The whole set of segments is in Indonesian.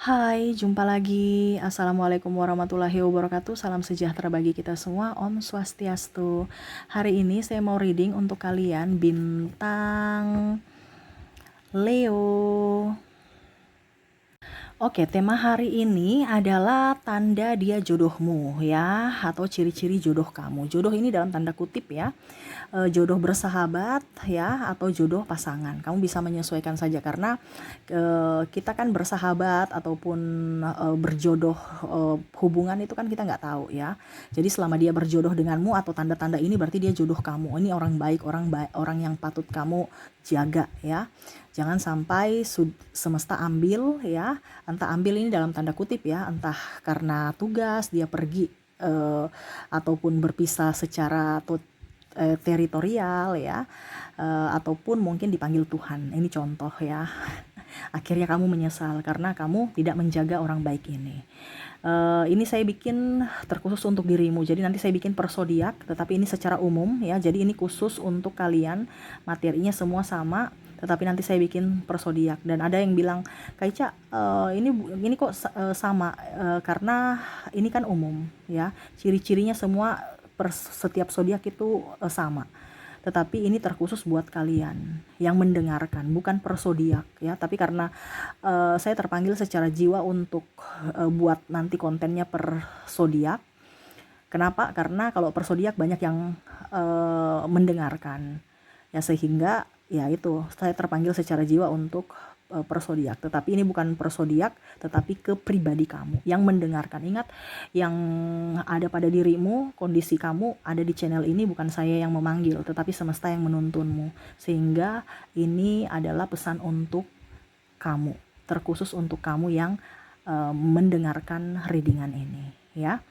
Hai, jumpa lagi. Assalamualaikum warahmatullahi wabarakatuh. Salam sejahtera bagi kita semua. Om Swastiastu. Hari ini saya mau reading untuk kalian bintang Leo. Oke, tema hari ini adalah tanda dia jodohmu ya, atau ciri-ciri jodoh kamu. Jodoh ini dalam tanda kutip ya, jodoh bersahabat ya, atau jodoh pasangan. Kamu bisa menyesuaikan saja karena kita kan bersahabat ataupun berjodoh, hubungan itu kan kita nggak tahu ya. Jadi selama dia berjodoh denganmu atau tanda-tanda ini berarti dia jodoh kamu. Ini orang baik, orang yang patut kamu jaga ya. Jangan sampai semesta ambil ya, entah ambil ini dalam tanda kutip ya, entah karena tugas dia pergi ataupun berpisah secara teritorial ya, ataupun mungkin dipanggil Tuhan. Ini contoh ya. Akhirnya kamu menyesal karena kamu tidak menjaga orang baik ini. Ini saya bikin terkhusus untuk dirimu. Jadi nanti saya bikin per zodiak, tetapi ini secara umum ya. Jadi ini khusus untuk kalian. Materinya semua sama, tetapi nanti saya bikin per zodiak. Dan ada yang bilang, Kak Ica, ini kok sama, karena ini kan umum ya. Ciri-cirinya semua per setiap zodiak itu sama. Tetapi ini terkhusus buat kalian yang mendengarkan, bukan per zodiak ya. Tapi karena saya terpanggil secara jiwa untuk buat nanti kontennya per zodiak. Kenapa? Karena kalau per zodiak banyak yang mendengarkan ya, sehingga ya itu saya terpanggil secara jiwa untuk per zodiak. Tetapi ini bukan per zodiak, tetapi ke pribadi kamu yang mendengarkan. Ingat, yang ada pada dirimu, kondisi kamu ada di channel ini, bukan saya yang memanggil, tetapi semesta yang menuntunmu. Sehingga ini adalah pesan untuk kamu, terkhusus untuk kamu yang mendengarkan readingan ini ya.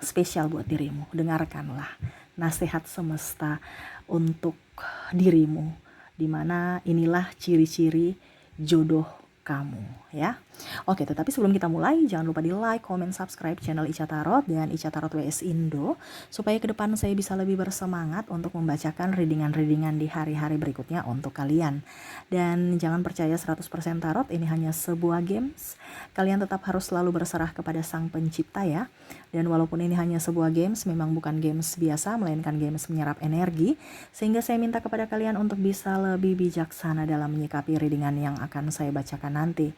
Spesial buat dirimu, dengarkanlah nasihat semesta untuk dirimu, dimana inilah ciri-ciri jodoh kamu ya. Oke, tetapi sebelum kita mulai, jangan lupa di like, comment, subscribe channel Ica Tarot dan Ica Tarot WS Indo, supaya ke depan saya bisa lebih bersemangat untuk membacakan readingan-readingan di hari-hari berikutnya untuk kalian. Dan jangan percaya 100% tarot, ini hanya sebuah games. Kalian tetap harus selalu berserah kepada Sang Pencipta ya. Dan walaupun ini hanya sebuah games, memang bukan games biasa, melainkan games menyerap energi. Sehingga saya minta kepada kalian untuk bisa lebih bijaksana dalam menyikapi readingan yang akan saya bacakan nanti.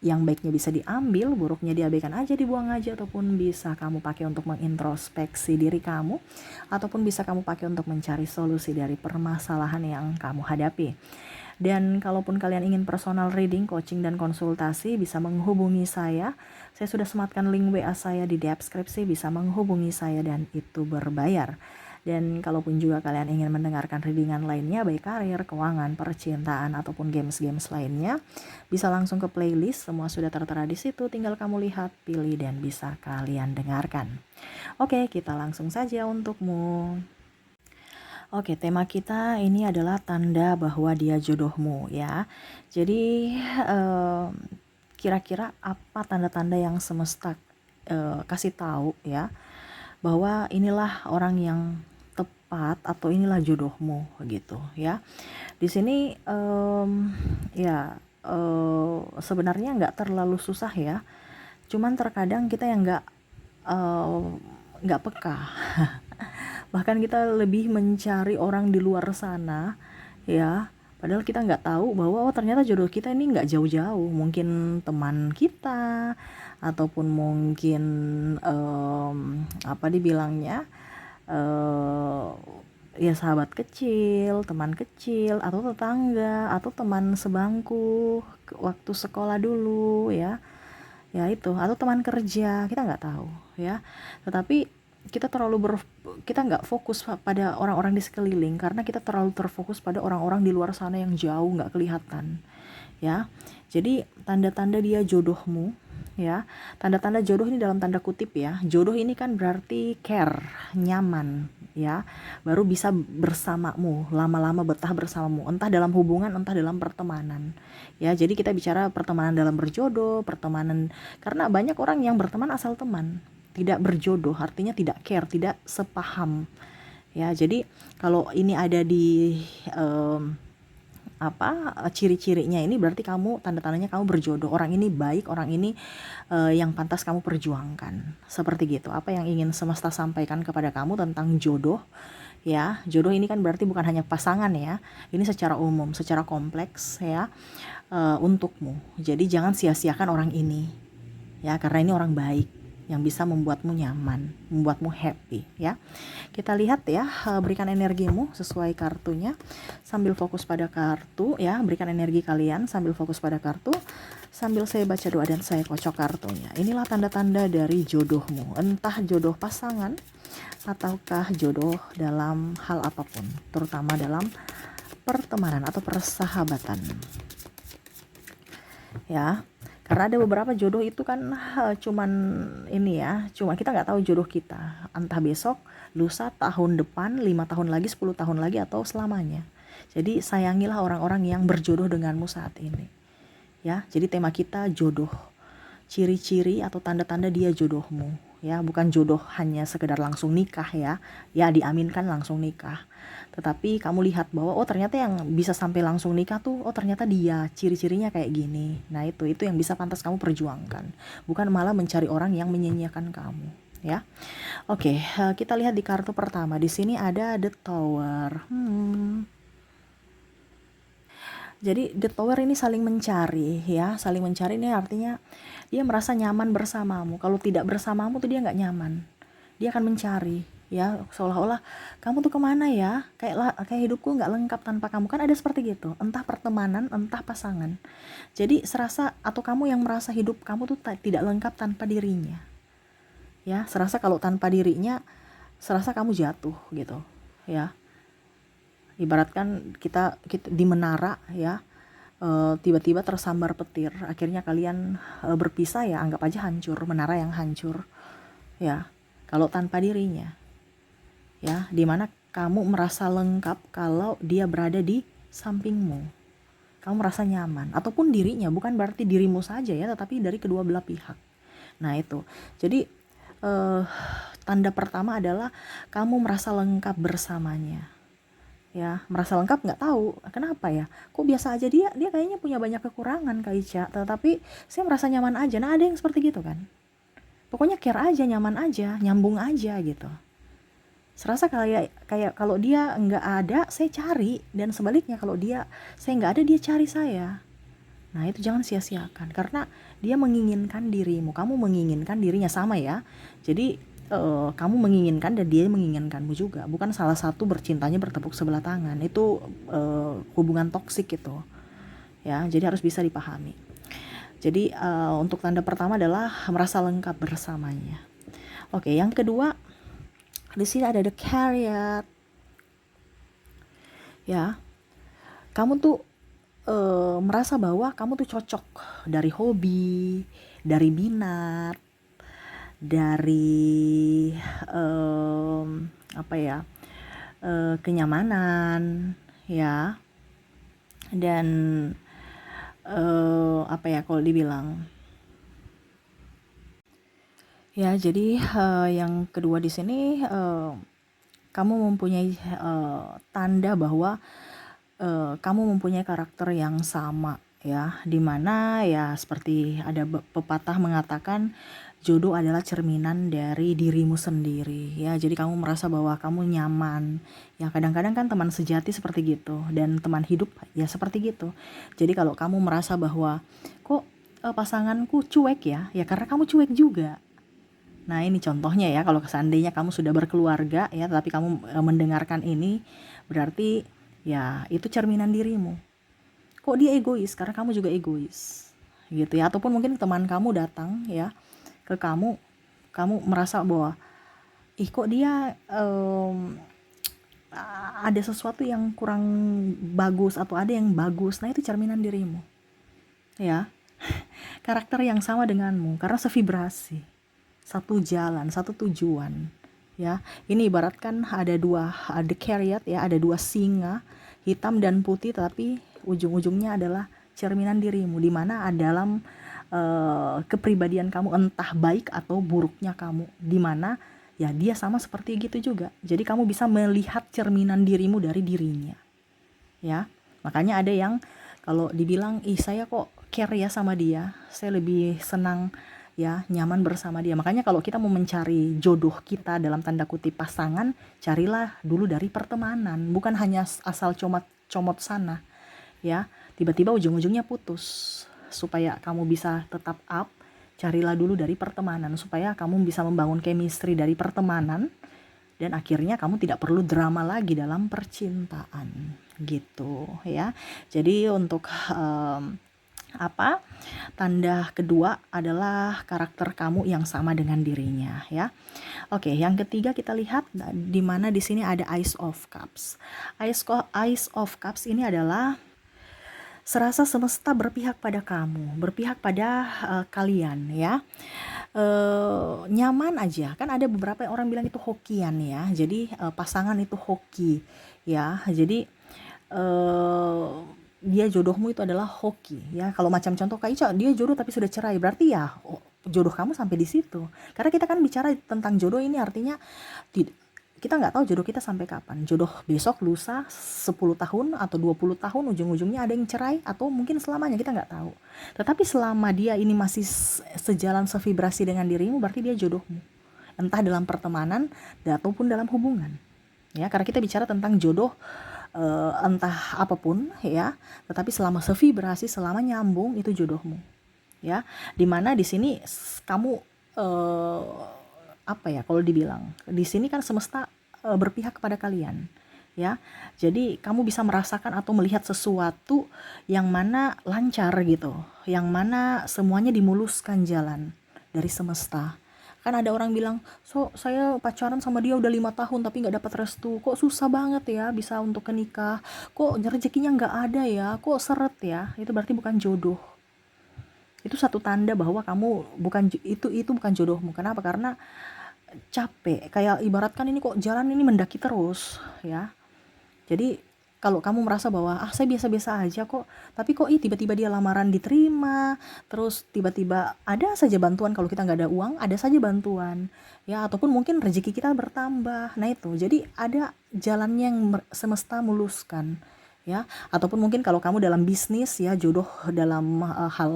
Yang baiknya bisa diambil, buruknya diabaikan aja, dibuang aja, ataupun bisa kamu pakai untuk mengintrospeksi diri kamu, ataupun bisa kamu pakai untuk mencari solusi dari permasalahan yang kamu hadapi. Dan kalaupun kalian ingin personal reading, coaching, dan konsultasi, bisa menghubungi saya. Saya sudah sematkan link WA saya di deskripsi, bisa menghubungi saya dan itu berbayar. Dan kalaupun juga kalian ingin mendengarkan readingan lainnya, baik karir, keuangan, percintaan, ataupun games-games lainnya, bisa langsung ke playlist, semua sudah tertera di situ, tinggal kamu lihat, pilih, dan bisa kalian dengarkan. Oke, kita langsung saja untukmu. Oke, tema kita ini adalah tanda bahwa dia jodohmu ya. Jadi kira-kira apa tanda-tanda yang semesta kasih tahu ya, bahwa inilah orang yang tepat atau inilah jodohmu gitu ya. Di sini ya sebenarnya nggak terlalu susah ya. Cuman terkadang kita yang nggak peka. Bahkan kita lebih mencari orang di luar sana ya. Padahal kita nggak tahu bahwa ternyata jodoh kita ini nggak jauh-jauh. Mungkin teman kita, ataupun mungkin apa dibilangnya, ya sahabat kecil, teman kecil, atau tetangga, atau teman sebangku waktu sekolah dulu ya. Ya itu, atau teman kerja, kita nggak tahu ya. Tetapi kita nggak fokus pada orang-orang di sekeliling, karena kita terlalu terfokus pada orang-orang di luar sana yang jauh nggak kelihatan ya. Jadi tanda-tanda dia jodohmu ya, tanda-tanda jodoh ini dalam tanda kutip ya. Jodoh ini kan berarti care, nyaman ya, baru bisa bersamamu, lama-lama betah bersamamu, entah dalam hubungan, entah dalam pertemanan ya. Jadi kita bicara pertemanan dalam berjodoh, pertemanan, karena banyak orang yang berteman asal teman, tidak berjodoh, artinya tidak care, tidak sepaham ya. Jadi kalau ini ada di ciri-cirinya ini berarti kamu, tanda-tandanya kamu berjodoh. Orang ini baik, orang ini yang pantas kamu perjuangkan. Seperti gitu. Apa yang ingin semesta sampaikan kepada kamu tentang jodoh? Ya, jodoh ini kan berarti bukan hanya pasangan ya. Ini secara umum, secara kompleks ya, untukmu. Jadi jangan sia-siakan orang ini. Ya, karena ini orang baik yang bisa membuatmu nyaman, membuatmu happy ya. Kita lihat ya, berikan energimu sesuai kartunya sambil fokus pada kartu ya, berikan energi kalian sambil fokus pada kartu, sambil saya baca doa dan saya kocok kartunya. Inilah tanda-tanda dari jodohmu, entah jodoh pasangan ataukah jodoh dalam hal apapun, terutama dalam pertemanan atau persahabatan ya. Karena ada beberapa jodoh itu kan cuman ini ya, cuma kita nggak tahu jodoh kita, entah besok, lusa, tahun depan, 5 tahun lagi, 10 tahun lagi, atau selamanya. Jadi sayangilah orang-orang yang berjodoh denganmu saat ini ya. Jadi tema kita jodoh, ciri-ciri atau tanda-tanda dia jodohmu ya, bukan jodoh hanya sekedar langsung nikah ya diaminkan langsung nikah, tetapi kamu lihat bahwa oh ternyata yang bisa sampai langsung nikah tuh, oh ternyata dia ciri-cirinya kayak gini. Nah itu yang bisa pantas kamu perjuangkan, bukan malah mencari orang yang menyanyiakan kamu ya. Oke, kita lihat di kartu pertama. Di sini ada The Tower. Jadi The Tower ini saling mencari ya, saling mencari ini artinya dia merasa nyaman bersamamu. Kalau tidak bersamamu tuh dia nggak nyaman. Dia akan mencari ya, seolah-olah kamu tuh kemana ya? Kayak hidupku nggak lengkap tanpa kamu, kan ada seperti gitu. Entah pertemanan, entah pasangan. Jadi serasa atau kamu yang merasa hidup kamu tuh tidak lengkap tanpa dirinya. Ya, serasa kalau tanpa dirinya, serasa kamu jatuh gitu ya. Ibaratkan kita di menara ya, tiba-tiba tersambar petir, akhirnya kalian berpisah ya, anggap aja hancur, menara yang hancur ya. Kalau tanpa dirinya ya, dimana kamu merasa lengkap kalau dia berada di sampingmu, kamu merasa nyaman, ataupun dirinya, bukan berarti dirimu saja ya, tetapi dari kedua belah pihak. Nah itu, jadi tanda pertama adalah kamu merasa lengkap bersamanya ya. Merasa lengkap, nggak tahu kenapa ya, kok biasa aja, dia kayaknya punya banyak kekurangan Kak Ica, tetapi saya merasa nyaman aja. Nah ada yang seperti gitu kan, pokoknya care aja, nyaman aja, nyambung aja gitu. Serasa kayak kalau dia nggak ada saya cari, dan sebaliknya kalau saya nggak ada dia cari saya. Nah itu jangan sia-siakan, karena dia menginginkan dirimu, kamu menginginkan dirinya, sama ya. Jadi kamu menginginkan dan dia menginginkanmu juga, bukan salah satu bercintanya bertepuk sebelah tangan. Itu hubungan toksik itu ya, jadi harus bisa dipahami. Jadi untuk tanda pertama adalah merasa lengkap bersamanya. Oke, yang kedua di sini ada The Chariot ya. Kamu tuh merasa bahwa kamu tuh cocok dari hobi, dari minat, dari kenyamanan ya, dan kalau dibilang ya. Jadi yang kedua di sini kamu mempunyai tanda bahwa kamu mempunyai karakter yang sama ya, dimana ya seperti ada pepatah mengatakan jodoh adalah cerminan dari dirimu sendiri ya. Jadi kamu merasa bahwa kamu nyaman ya. Kadang-kadang kan teman sejati seperti gitu, dan teman hidup ya seperti gitu. Jadi kalau kamu merasa bahwa kok pasanganku cuek ya karena kamu cuek juga. Nah ini contohnya ya, kalau seandainya kamu sudah berkeluarga ya, tapi kamu mendengarkan ini, berarti ya itu cerminan dirimu. Kok dia egois? Karena kamu juga egois gitu ya. Ataupun mungkin teman kamu datang ya ke kamu merasa bahwa kok dia ada sesuatu yang kurang bagus atau ada yang bagus. Nah itu cerminan dirimu ya. Karakter yang sama denganmu, karena sevibrasi, satu jalan, satu tujuan ya. Ini ibaratkan ada The Chariot ya, ada dua singa, hitam dan putih, tapi ujung-ujungnya adalah cerminan dirimu, dimana dalam kepribadian kamu, entah baik atau buruknya kamu, dimana ya dia sama seperti gitu juga. Jadi kamu bisa melihat cerminan dirimu dari dirinya ya. Makanya ada yang kalau dibilang, ih saya kok care ya sama dia, saya lebih senang ya nyaman bersama dia. Makanya kalau kita mau mencari jodoh kita dalam tanda kutip pasangan, carilah dulu dari pertemanan, bukan hanya asal comot sana ya, tiba-tiba ujung-ujungnya putus. Supaya kamu bisa tetap up, carilah dulu dari pertemanan supaya kamu bisa membangun chemistry dari pertemanan, dan akhirnya kamu tidak perlu drama lagi dalam percintaan gitu ya. Jadi untuk tanda kedua adalah karakter kamu yang sama dengan dirinya ya. Oke, yang ketiga kita lihat di mana di sini ada Ace of Cups. Ace of Cups ini adalah serasa semesta berpihak pada kamu, berpihak pada kalian ya. Nyaman aja, kan ada beberapa orang bilang itu hokian ya, jadi pasangan itu hoki ya, jadi dia jodohmu itu adalah hoki ya. Kalau macam contoh kayak Ica, dia jodoh tapi sudah cerai, berarti ya jodoh kamu sampai di situ. Karena kita kan bicara tentang jodoh ini artinya kita nggak tahu jodoh kita sampai kapan. Jodoh besok, lusa, 10 tahun atau 20 tahun ujung-ujungnya ada yang cerai atau mungkin selamanya, kita nggak tahu. Tetapi selama dia ini masih sejalan, sevibrasi dengan dirimu, berarti dia jodohmu. Entah dalam pertemanan ataupun dalam hubungan. Ya, karena kita bicara tentang jodoh entah apapun ya, tetapi selama sevibrasi, selama nyambung, itu jodohmu. Ya, dimana di sini kamu kalau dibilang di sini kan semesta berpihak kepada kalian ya, jadi kamu bisa merasakan atau melihat sesuatu yang mana lancar gitu, yang mana semuanya dimuluskan jalan dari semesta. Kan ada orang bilang, saya pacaran sama dia udah 5 tahun tapi nggak dapat restu, kok susah banget ya bisa untuk nikah, kok rezekinya nggak ada ya, kok seret ya. Itu berarti bukan jodoh. Itu satu tanda bahwa kamu itu bukan jodohmu. Kenapa? Karena capek, kayak ibaratkan ini kok jalan ini mendaki terus ya. Jadi kalau kamu merasa bahwa saya biasa-biasa aja kok, tapi kok tiba-tiba dia lamaran diterima, terus tiba-tiba ada saja bantuan, kalau kita nggak ada uang ada saja bantuan ya, ataupun mungkin rezeki kita bertambah. Nah itu, jadi ada jalannya yang semesta muluskan ya. Ataupun mungkin kalau kamu dalam bisnis ya, jodoh dalam hal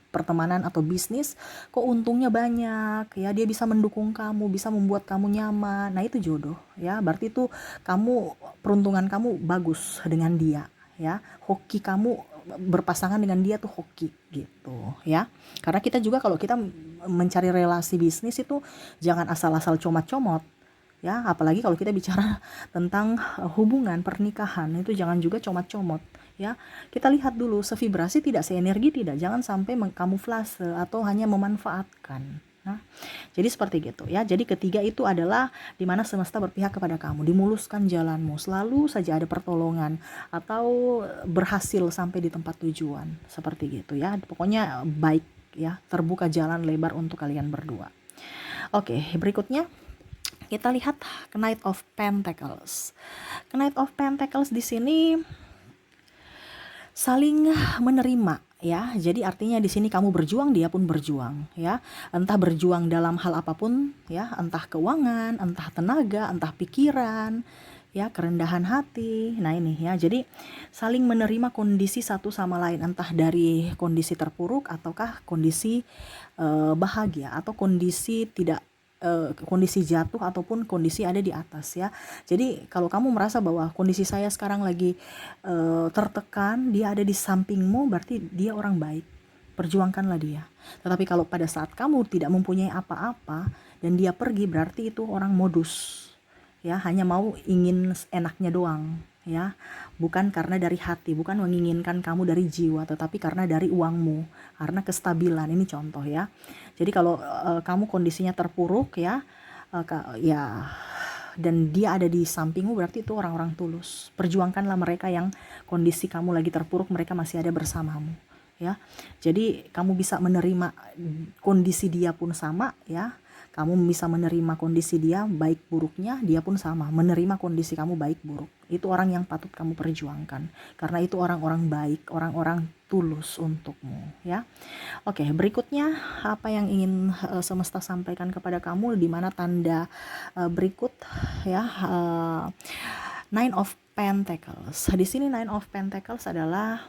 pertemanan atau bisnis, kok untungnya banyak ya, dia bisa mendukung kamu, bisa membuat kamu nyaman. Nah itu jodoh ya, berarti itu peruntungan kamu bagus dengan dia ya, hoki kamu berpasangan dengan dia tuh hoki gitu ya. Karena kita juga kalau kita mencari relasi bisnis itu jangan asal-asal comot-comot ya, apalagi kalau kita bicara tentang hubungan pernikahan, itu jangan juga comot-comot ya. Kita lihat dulu sevibrasi tidak, seenergi tidak, jangan sampai mengkamuflase atau hanya memanfaatkan. Nah, jadi seperti gitu ya. Jadi ketiga itu adalah dimana semesta berpihak kepada kamu, dimuluskan jalanmu, selalu saja ada pertolongan atau berhasil sampai di tempat tujuan, seperti gitu ya. Pokoknya baik ya, terbuka jalan lebar untuk kalian berdua. Oke, berikutnya kita lihat Knight of Pentacles. Knight of Pentacles di sini saling menerima ya. Jadi artinya di sini kamu berjuang, dia pun berjuang ya. Entah berjuang dalam hal apapun ya, entah keuangan, entah tenaga, entah pikiran ya, kerendahan hati. Nah ini ya, jadi saling menerima kondisi satu sama lain, entah dari kondisi terpuruk ataukah kondisi bahagia, atau kondisi kondisi jatuh ataupun kondisi ada di atas ya. Jadi kalau kamu merasa bahwa kondisi saya sekarang lagi tertekan, dia ada di sampingmu, berarti dia orang baik, perjuangkanlah dia. Tetapi kalau pada saat kamu tidak mempunyai apa-apa dan dia pergi, berarti itu orang modus ya, hanya mau ingin enaknya doang ya, bukan karena dari hati, bukan menginginkan kamu dari jiwa, tetapi karena dari uangmu, karena kestabilan. Ini contoh ya. Jadi kalau kamu kondisinya terpuruk ya, dan dia ada di sampingmu, berarti itu orang-orang tulus. Perjuangkanlah mereka yang kondisi kamu lagi terpuruk, mereka masih ada bersamamu ya. Jadi kamu bisa menerima kondisi dia pun sama ya. Kamu bisa menerima kondisi dia baik buruknya, dia pun sama menerima kondisi kamu baik buruk. Itu orang yang patut kamu perjuangkan, karena itu orang-orang baik, orang-orang tulus untukmu ya. Oke, berikutnya apa yang ingin semesta sampaikan kepada kamu, di mana tanda berikut ya, Nine of Pentacles. Di sini Nine of Pentacles adalah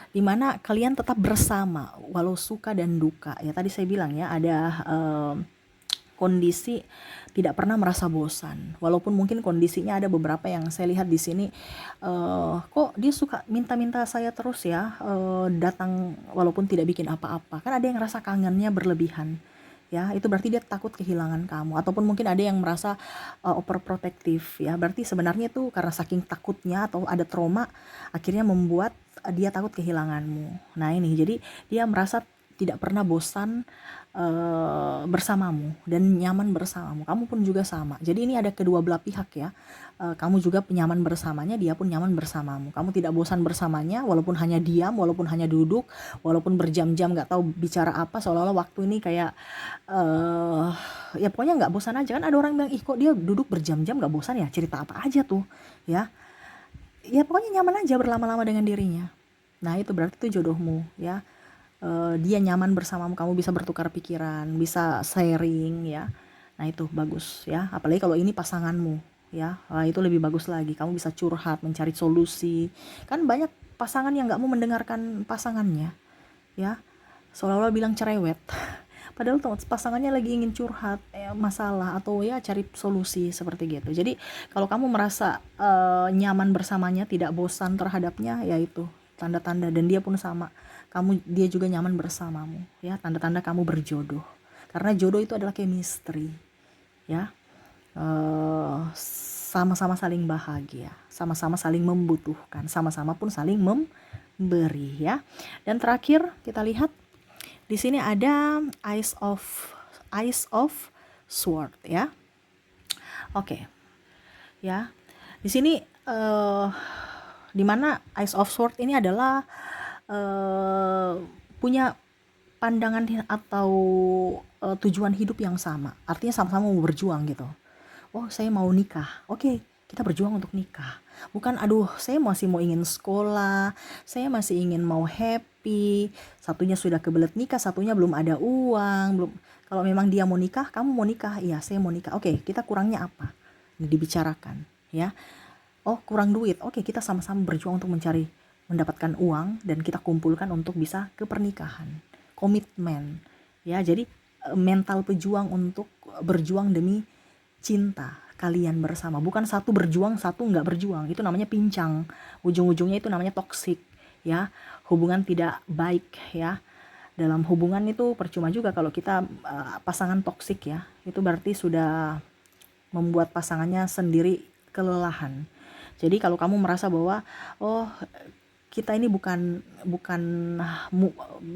dimana kalian tetap bersama walau suka dan duka. Ya tadi saya bilang ya, ada kondisi tidak pernah merasa bosan, walaupun mungkin kondisinya ada beberapa yang saya lihat di sini, kok dia suka minta-minta saya terus ya, datang walaupun tidak bikin apa-apa. Kan ada yang rasa kangennya berlebihan ya, itu berarti dia takut kehilangan kamu. Ataupun mungkin ada yang merasa overprotective ya, berarti sebenarnya itu karena saking takutnya atau ada trauma akhirnya membuat dia takut kehilanganmu. Nah ini jadi dia merasa tidak pernah bosan bersamamu dan nyaman bersamamu. Kamu pun juga sama. Jadi ini ada kedua belah pihak ya. Kamu juga nyaman bersamanya, dia pun nyaman bersamamu. Kamu tidak bosan bersamanya, walaupun hanya diam, walaupun hanya duduk, walaupun berjam-jam nggak tahu bicara apa, seolah-olah waktu ini kayak ya pokoknya nggak bosan aja. Kan ada orang bilang, ih kok dia duduk berjam-jam nggak bosan ya, cerita apa aja tuh ya. Ya pokoknya nyaman aja berlama-lama dengan dirinya. Nah itu berarti itu jodohmu ya. Dia nyaman bersamamu, kamu bisa bertukar pikiran, bisa sharing ya. Nah itu bagus ya, apalagi kalau ini pasanganmu ya. Nah, itu lebih bagus lagi, kamu bisa curhat, mencari solusi. Kan banyak pasangan yang nggak mau mendengarkan pasangannya ya, seolah-olah bilang cerewet padahal tuh pasangannya lagi ingin curhat masalah atau ya cari solusi seperti gitu. Jadi kalau kamu merasa nyaman bersamanya, tidak bosan terhadapnya, ya itu tanda-tanda. Dan dia pun sama, dia juga nyaman bersamamu ya, tanda-tanda kamu berjodoh. Karena jodoh itu adalah chemistry ya, sama-sama saling bahagia, sama-sama saling membutuhkan, sama-sama pun saling memberi ya. Dan terakhir kita lihat di sini ada Ace of Sword ya. Oke. Ya. Di sini di mana Ace of Sword ini adalah punya pandangan atau tujuan hidup yang sama. Artinya sama-sama mau berjuang gitu. Oh, saya mau nikah. Oke, kita berjuang untuk nikah. Bukan aduh, saya masih mau ingin sekolah, saya masih ingin mau happy. Satunya sudah kebelet nikah, satunya belum ada uang, belum. Kalau memang dia mau nikah, kamu mau nikah. Iya, saya mau nikah. Oke, kita kurangnya apa? Ini dibicarakan, ya. Oh, kurang duit. Oke, kita sama-sama berjuang untuk mendapatkan uang dan kita kumpulkan untuk bisa ke pernikahan. Komitmen. Ya, jadi mental pejuang untuk berjuang demi cinta kalian bersama. Bukan satu berjuang, satu nggak berjuang. Itu namanya pincang. Ujung-ujungnya itu namanya toksik, ya. Hubungan tidak baik, ya. Dalam hubungan itu percuma juga kalau kita pasangan toksik, ya. Itu berarti sudah membuat pasangannya sendiri kelelahan. Jadi kalau kamu merasa bahwa oh kita ini bukan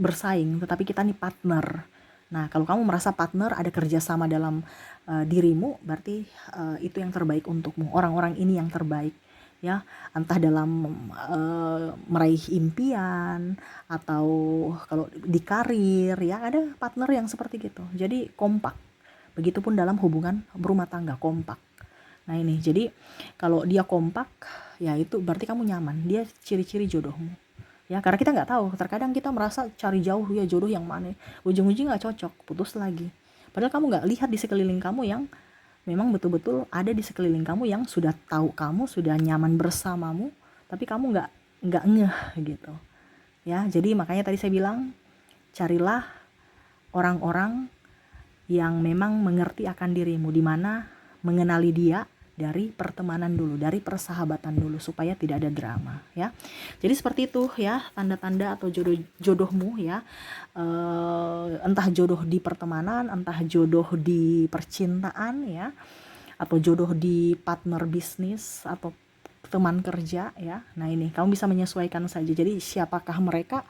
bersaing, tetapi kita ini partner. Nah, kalau kamu merasa partner, ada kerjasama dalam dirimu, berarti itu yang terbaik untukmu. Orang-orang ini yang terbaik, ya. Entah dalam meraih impian atau kalau di karir, ya ada partner yang seperti gitu. Jadi kompak. Begitupun dalam hubungan berumah tangga, kompak. Nah ini, jadi kalau dia kompak, ya itu berarti kamu nyaman. Dia ciri-ciri jodohmu. Ya, karena kita nggak tahu. Terkadang kita merasa cari jauh ya jodoh yang mana. Ujung-ujung nggak cocok, putus lagi. Padahal kamu nggak lihat di sekeliling kamu yang memang betul-betul ada di sekeliling kamu yang sudah tahu kamu, sudah nyaman bersamamu, tapi kamu nggak ngeh gitu. Ya, jadi makanya tadi saya bilang carilah orang-orang yang memang mengerti akan dirimu, di mana mengenali dia dari pertemanan dulu, dari persahabatan dulu, supaya tidak ada drama ya. Jadi seperti itu ya, tanda-tanda atau jodohmu ya. Entah jodoh di pertemanan, entah jodoh di percintaan ya, atau jodoh di partner bisnis atau teman kerja ya. Nah ini kamu bisa menyesuaikan saja. Jadi siapakah mereka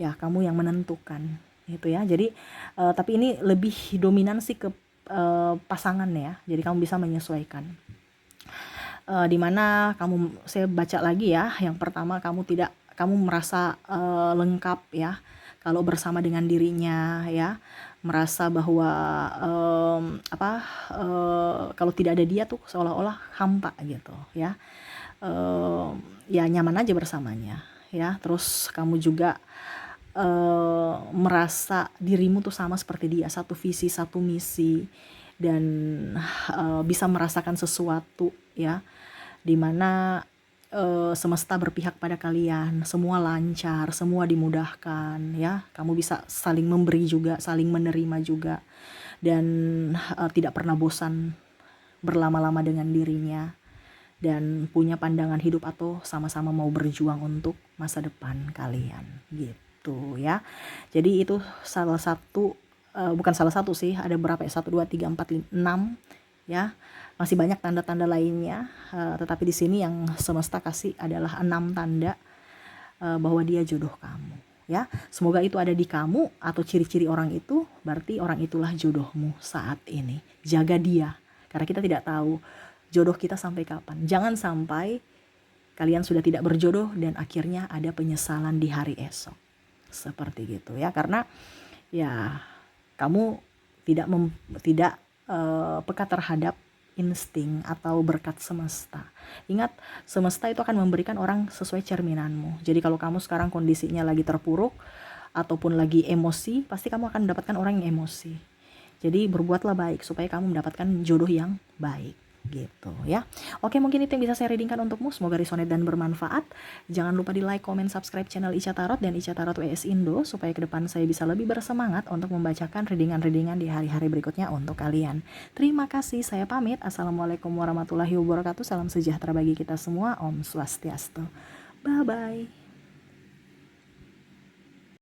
ya, kamu yang menentukan gitu ya. Jadi tapi ini lebih dominan sih ke pasangan ya. Jadi kamu bisa menyesuaikan. Dimana saya baca lagi ya. Yang pertama, kamu merasa lengkap ya kalau bersama dengan dirinya ya. Merasa bahwa kalau tidak ada dia tuh seolah-olah hampa gitu ya. Ya nyaman aja bersamanya ya. Terus kamu juga merasa dirimu tuh sama seperti dia, satu visi, satu misi, dan bisa merasakan sesuatu ya. dimana semesta berpihak pada kalian, semua lancar, semua dimudahkan ya. Kamu bisa saling memberi juga, saling menerima juga, dan tidak pernah bosan berlama-lama dengan dirinya, dan punya pandangan hidup atau sama-sama mau berjuang untuk masa depan kalian gitu ya. Jadi itu salah satu, bukan salah satu sih, ada berapa ya, 1 2 3 4 5 6 ya. Masih banyak tanda-tanda lainnya, tetapi di sini yang semesta kasih adalah 6 tanda bahwa dia jodoh kamu ya. Semoga itu ada di kamu atau ciri-ciri orang itu, berarti orang itulah jodohmu saat ini. Jaga dia, karena kita tidak tahu jodoh kita sampai kapan. Jangan sampai kalian sudah tidak berjodoh dan akhirnya ada penyesalan di hari esok. Seperti gitu ya, karena ya kamu tidak peka terhadap insting atau berkat semesta. Ingat, semesta itu akan memberikan orang sesuai cerminanmu. Jadi kalau kamu sekarang kondisinya lagi terpuruk ataupun lagi emosi, pasti kamu akan mendapatkan orang yang emosi. Jadi berbuatlah baik supaya kamu mendapatkan jodoh yang baik gitu ya. Oke, mungkin itu yang bisa saya readingkan untukmu. Semoga resonate dan bermanfaat. Jangan lupa di like, comment, subscribe channel Ica Tarot dan Ica Tarot WS Indo supaya ke depan saya bisa lebih bersemangat untuk membacakan readingan-readingan di hari-hari berikutnya untuk kalian. Terima kasih, saya pamit. Assalamualaikum warahmatullahi wabarakatuh. Salam sejahtera bagi kita semua. Om Swastiastu. Bye bye.